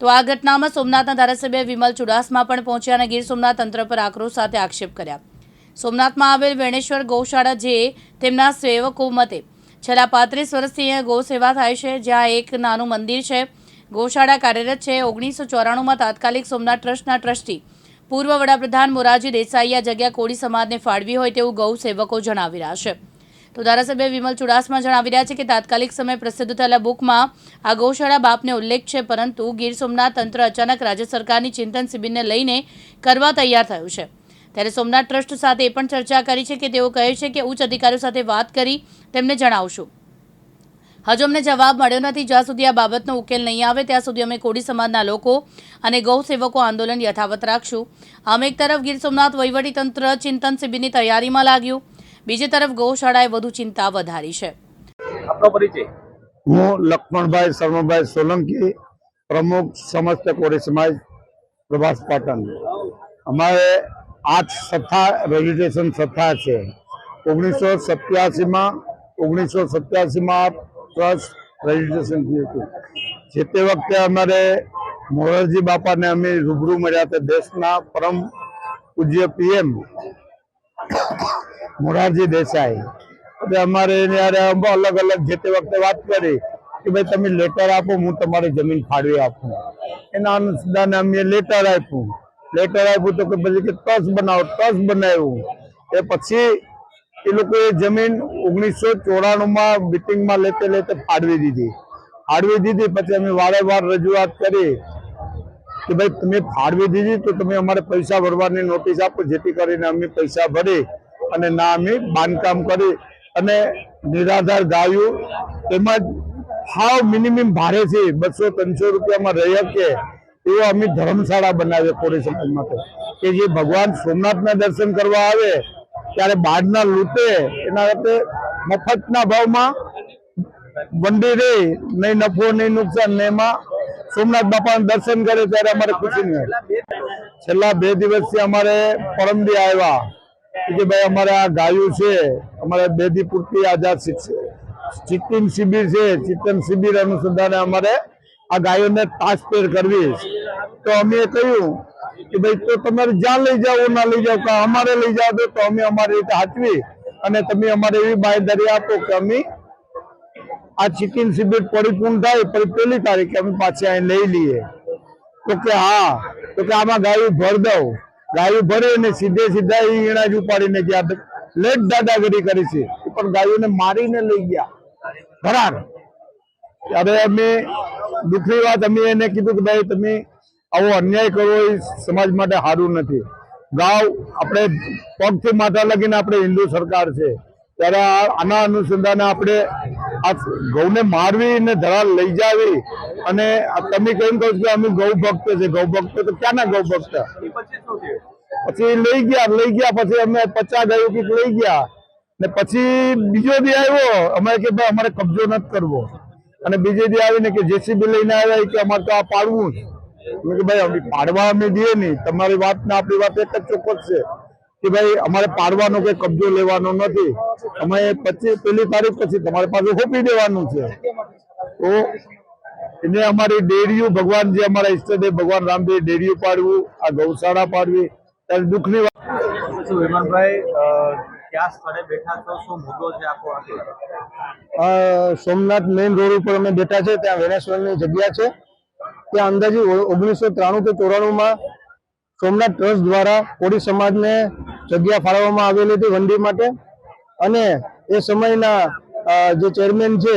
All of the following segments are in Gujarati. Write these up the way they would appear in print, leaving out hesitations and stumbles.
તો આ ઘટનામાં સોમનાથના ધારાસભ્ય વિમલ ચુડાસમા પણ પહોંચ્યા અને ગીર સોમનાથ તંત્ર પર આક્રોશ સાથે આક્ષેપ કર્યા। સોમનાથમાં આવેલ વેણેશ્વર ગૌશાળા જે તેમના સેવકો મતે છેલ્લા 35 વર્ષથી અહીંયા ગૌ સેવા થાય છે, જ્યાં એક નાનું મંદિર છે। ગૌશાળા કાર્યરત છે। 1994માં તાત્કાલિક સોમનાથ ટ્રસ્ટના ટ્રસ્ટી પૂર્વ વડાપ્રધાન મોરારજી દેસાઈએ આ જગ્યા કોળી સમાજને ફાળવી હોય તેવું ગૌ સેવકો જણાવી રહ્યા છે। તો ધારાસભ્ય વિમલ ચુડાસમા જણાવી રહ્યા છે કે તાત્કાલિક સમય પ્રસિદ્ધ થયેલા બુકમાં આ ગૌશાળા બાપને ઉલ્લેખ છે, પરંતુ ગીર સોમનાથ તંત્ર અચાનક રાજ્ય સરકારની ચિંતન શિબિરને લઈને કરવા તૈયાર થયું છે। ત્યારે સોમનાથ ટ્રસ્ટ સાથે એ પણ ચર્ચા કરી છે કે તેઓ કહે છે કે ઉચ્ચ અધિકારીઓ સાથે વાત કરી તેમને જણાવશું। હજુ અમને જવાબ મળ્યો નથી। જ્યાં સુધી આ બાબતનો ઉકેલ નહીં આવે ત્યાં સુધી અમે કોળી સમાજના લોકો અને ગૌ સેવકો આંદોલન યથાવત રાખશું। આમ એક તરફ ગીર સોમનાથ વહીવટીતંત્ર ચિંતન શિબિરની તૈયારીમાં લાગ્યું, બીજી તરફ ગૌશાળાએ વધુ ચિંતા વધારી છે। આપનો પરિચય? હું લક્ષ્મણભાઈ શર્માભાઈ સોલંકી, પ્રમુખ સમસ્ત કોળી સમાજ પ્રભાસ પાટણ। અમારે 8 સત્તા રજીસ્ટ્રેશન સત્તા છે। 1987માં ટ્રસ્ટ રજીસ્ટ્રેશન થયું હતું। જે તે વખતે અમારે મોરારજી બાપાને અમે રૂબરૂ મળ્યા હતા। દેશના પરમ પૂજ્ય પીએમ મોરારજી દેસાઈ અમારે અલગ અલગ જે તે વખતે વાત કરી કે ભાઈ તમે લેટર આપો, હું તમારી જમીન ફાળવી આપું। એના અનુસંધાને અમે લેટર આપ્યું તો કે પછી કે ટ્રસ્ટ બનાવો, ટ્રસ્ટ બનાવ્યું। એ પછી એ લોકોએ જમીન 1994માં મિટિંગમાં લેતે ફાળવી દીધી। પછી અમે વારંવાર રજૂઆત કરી કે ભાઈ તમે ફાળવી દીધી તો તમે અમારે પૈસા ભરવાની નોટિસ આપો, જેથી કરીને અમે પૈસા ભરી અને ના અમે બાંધકામ કરી અને નિરાધાર ગાયું તેમજ હાવ મિનિમમ ભાડે છે 200-300 રૂપિયામાં રહી શકે એવો અમે ધર્મશાળા બનાવીએ કોળી સમાજ માટે, કે જે ભગવાન સોમનાથના દર્શન કરવા આવે ત્યારે બહારના લૂંટે એના માટે મફતના ભાવમાં વંડી રહે, નહીં નફો નહીં નુકસાન, ને એમાં સોમનાથ બાપાના દર્શન કરે ત્યારે અમારે ખુશી મળે। છેલ્લા 2 દિવસથી અમારે પરમદી આવ્યા કે ભાઈ અમારે આ ગાયું છે, અમારે બેદી પૂરતી આઝાદ ચિંતન શિબિર છે, ચિંતન શિબિર અનુસંધાને અમારે આ ગાયોને ટ્રાન્સફર કરવી। તો અમે કહ્યું કે ભાઈ તો તમારે જ્યાં લઈ જાઓ ના લઈ જાઓ, કે અમારે લઈ જાઓ તો અમે અમારી રીતે હાચવી અને તમે અમારે એવી બાંયધરી આપો કે અમે આ ચિકન શિબિર પરિપૂર્ણ થાય પછી 1લી તારીખે અમે પાછી અહીં લઈ લઈએ। તો કે હા, તો કે આમાં ગાયું ભર દઉં। ગાયું ભરે ને સીધા ઈણા જ ઉપાડીને ગયા, લેટ દાદાગીરી કરી છે, પણ ગાયોને મારીને લઈ ગયા ફરાર। ત્યારે અમે દુઃખની વાત અમે એને કીધું કે ભાઈ તમે આવો અન્યાય કરવો એ સમાજ માટે સારું નથી। ગાવ આપણે પગથી માથા લગીને આપણે હિન્દુ સરકાર છે, ત્યારે આના અનુસંધાને આપણે આ ગૌને મારવી ને ધરા લઈ જાવી અને તમે કેમ કહો છો કે અમે ગૌ ભક્ત છે, ગૌ ભક્ત તો ક્યાંના ગૌ ભક્ત? પછી લઈ ગયા પછી અમે 50 ગાયો કીક લઈ ગયા ને પછી બીજો દી આવ્યો અમારે કે ભાઈ અમારે કબજો નથી કરવો, અને બીજે દી આવીને કે જેસીબી લઈને આવ્યા કે અમારે તો આ પાડવું જ। કે ભાઈ અમે પાડવા અમે દઈએ નહીં, તમારી વાત ને આપણી વાત એક જ ચોક્કસ છે કે ભાઈ અમારે પાડવાનો કઈ કબજો લેવાનો નથી, અમે 1લી તારીખ પછી તમારી પાસે સોંપી દેવાનું છે। તો એને અમારી ડેરીઓ ભગવાન જે અમારા ઈષ્ટદેવ ભગવાન રામદેવ ડેરીઓ પાડવું, આ ગૌશાળા પાડવી ત્યારે દુઃખની વાત। વિમલભાઈ ક્યાં સ્થળે બેઠા છો, શું મુદ્દો છે આખો? સોમનાથ મેઇન રોડ ઉપર અમે બેઠા છે, ત્યાં વેણેશ્વરની જગ્યા છે। ત્યાં અંદાજે 1993 કે 94માં સોમનાથ ટ્રસ્ટ દ્વારા કોળી સમાજને જગ્યા ફાળવવામાં આવેલી હતી વંડી માટે, અને એ સમયના જે ચેરમેન છે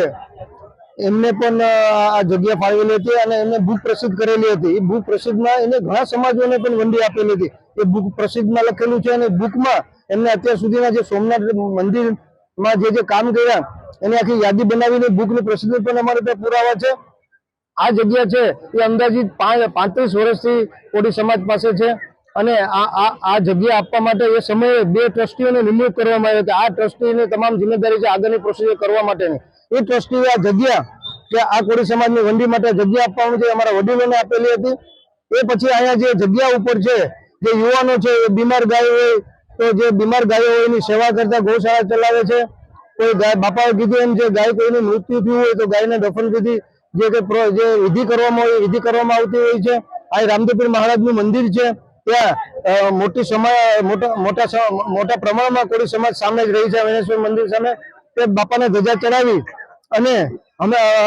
એમને પણ આ જગ્યા ફાળવેલી હતી અને એમને બુક પ્રસિદ્ધ કરેલી હતી। એ બુક પ્રસિદ્ધમાં એને ઘણા સમાજોને પણ વંડી આપેલી હતી। એ બુક પ્રસિદ્ધમાં લખેલું છે અને બુકમાં એમને અત્યાર સુધીના જે સોમનાથ મંદિરમાં જે કામ કર્યા એની આખી યાદી બનાવીને બુકની પ્રસિદ્ધ પણ અમારે ત્યાં પુરાવા છે। આ જગ્યા છે એ અંદાજિત 35 વર્ષથી કોળી સમાજ પાસે છે, અને આ જગ્યા આપવા માટે એ સમયે 2 ટ્રસ્ટીઓને નિમણૂક કરવામાં આવી હતી। આ ટ્રસ્ટીની તમામ જિમ્મેદારી છે આગળની પ્રોસિજર કરવા માટેની। એ ટ્રસ્ટીએ આ જગ્યા કે આ કોળી સમાજની વંડી માટે જગ્યા આપવાનું છે અમારા વડીલોને આપેલી હતી। એ પછી અહીંયા જે જગ્યા ઉપર છે જે યુવાનો છે એ બીમાર ગાયો હોય તો જે બીમાર ગાયો હોય એની સેવા કરતા ગૌશાળા ચલાવે છે। કોઈ ગાય બાપાએ કીધું એમ છે ગાય કોઈનું મૃત્યુ થયું હોય તો ગાયને દફન વિધિ જે વિધિ કરવામાં હોય વિધિ કરવામાં આવતી હોય છે. આ રામદેવપીર મહારાજનું મંદિર છે. ત્યાં મોટા પ્રમાણમાં કોળી સમાજ સામે જ રહી છે. વેણેશ્વર મંદિર સામે તે બાપાને ધજા ચડાવી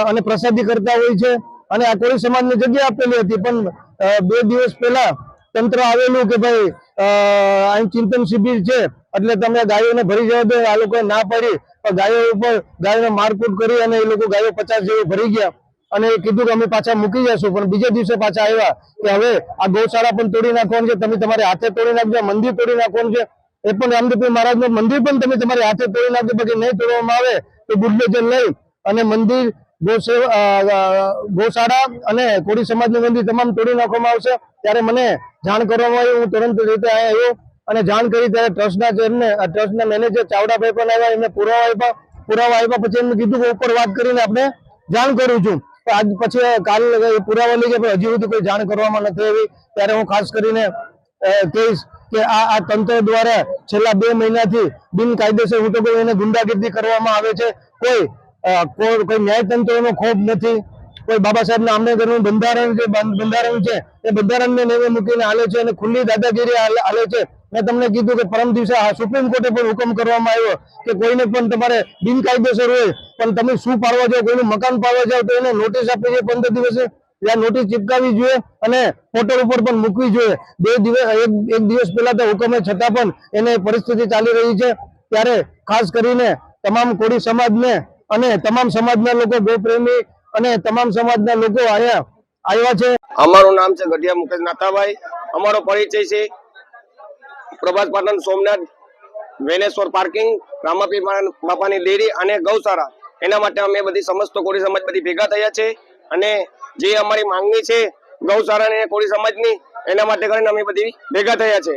અને પ્રસાદી કરતા હોય છે. અને આ કોળી સમાજને જગ્યા આપેલી હતી, પણ 2 દિવસ પહેલા તંત્ર આવેલું કે ભાઈ અહીં ચિંતન શિબિર છે એટલે તમે ગાયોને ભરી જવા દો. આ લોકોએ ના પાડી, ગાયો ઉપર ગાયોને મારકૂટ કરી અને એ લોકો ગાયો 50 જેવી ભરી ગયા અને કીધું કે અમે પાછા મૂકી જશું. પણ બીજા દિવસે પાછા આવ્યા કે હવે આ ગૌશાળા પણ તોડી નાખવાનું છે, તમે તમારે હાથે તોડી નાખજો, મંદિર તોડી નાખવાનું છે. એ પણ રામદેવપીર મહારાજનું મંદિર પણ તમે તમારે હાથે તોડી નાખજો, બાકી નહીં તોડવામાં આવે તો બુલડોઝર લઈ અને મંદિર ગૌશાળા અને કોળી સમાજનું મંદિર તમામ તોડી નાખવામાં આવશે. ત્યારે મને જાણ કરવામાં આવી, હું તુરંત રીતે આવ્યો અને જાણ કરી. ત્યારે ટ્રસ્ટના મેનેજર ચાવડાભાઈ પણ આવ્યા, એમને પુરાવા આપ્યા. પછી એમને કીધું કે ઉપર વાત કરીને આપણે જાણ કરું છું. આજ પછી કાલ પુરાવા લઈ ગયા, હજી સુધી કોઈ જાણ કરવામાં નથી આવી. ત્યારે હું ખાસ કરીને કહીશ કે આ તંત્ર દ્વારા છેલ્લા 2 મહિનાથી બિનકાયદેસર હું તો કોઈ એને ગુંડાગીરી કરવામાં આવે છે. કોઈ ન્યાયતંત્રનો ખોફ નથી. કોઈ બાબા સાહેબ આંબેડકરનું બંધારણ છે એ બંધારણને નેવે મૂકીને હાલે છે અને ખુલ્લી દાદાગીરી હાલે છે. મેં તમને કીધું કે પરમ દિવસે સુપ્રીમ કોર્ટે પણ હુકમ કરવામાં આવ્યો કે કોઈને પણ તમારે બિનકાયદેસર હોય પણ તમે શું પાડવા જાઓ, કોઈનું મકાન પાડવા જાઓ તો એને નોટિસ આપવી જોઈએ 15 દિવસે, ત્યાં નોટિસ ચિપકાવી જોઈએ અને પોર્ટલ ઉપર પણ મૂકવી જોઈએ. 1 દિવસ પહેલા તો હુકમ છતાં પણ એને પરિસ્થિતિ ચાલી રહી છે. ત્યારે ખાસ કરીને તમામ કોળી સમાજને અને તમામ સમાજના લોકો, ગૌપ્રેમી અને તમામ સમાજના લોકો અહીંયા આવ્યા છે. અમારું નામ છે ગઢિયા મુકેશ નાથાભાઈ. અમારો પરિચય છે પ્રભાસ પાટણ સોમનાથ વેનેશ્વર પાર્કિંગ, રામાપીર બાપાની ડેરી અને ગૌશાળા. એના માટે અમે બધી સમસ્ત કોળી સમાજ બધી ભેગા થયા છે અને જે અમારી માંગણી છે ગૌશાળા અને કોળી સમાજની, એના માટે કરીને અમે બધી ભેગા થયા છે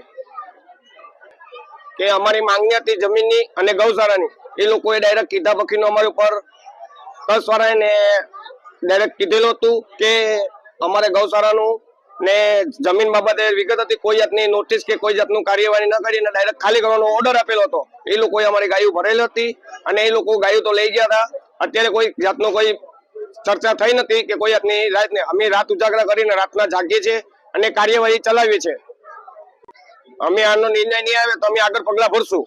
કે અમારી માંગણી હતી જમીનની અને ગૌશાળાની. એ લોકોએ ડાયરેક્ટ કીધા પકીનું અમારી ઉપર કસવાળાને ડાયરેક્ટ કીધેલું હતું કે અમારે ગૌશાળાનું ને જમીન બાબતે વિગત હતી, કોઈ જાતની નોટિસ કે કોઈ જાતનું કાર્યવાહી ન કરીને ડાયરેક્ટ ખાલી કરવાનો ઓર્ડર આપેલો હતો. એ લોકોએ અમારી ગાયો ભરેલી હતી અને એ લોકો ગાયો તો લઈ ગયા હતા. અત્યારે કોઈ જાતનો કોઈ ચર્ચા થઈ નથી કે કોઈ જાતની રાતને અમે રાત ઉજાગરા કરીને રાતના જાગીએ છીએ અને કાર્યવાહી ચલાવીએ છીએ. અમે આનો નિર્ણય નહીં આવે તો અમે આગળ પગલા ભરશું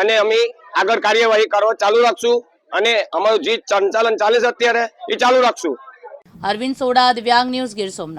અને અમે આગળ કાર્યવાહી કરવા ચાલુ રાખશું અને અમારું જે સંચાલન ચાલે છે અત્યારે એ ચાલુ રાખશું. અરવિંદ સોડા, દિવ્યાંગ ન્યૂઝ, ગીર સોમનાથ.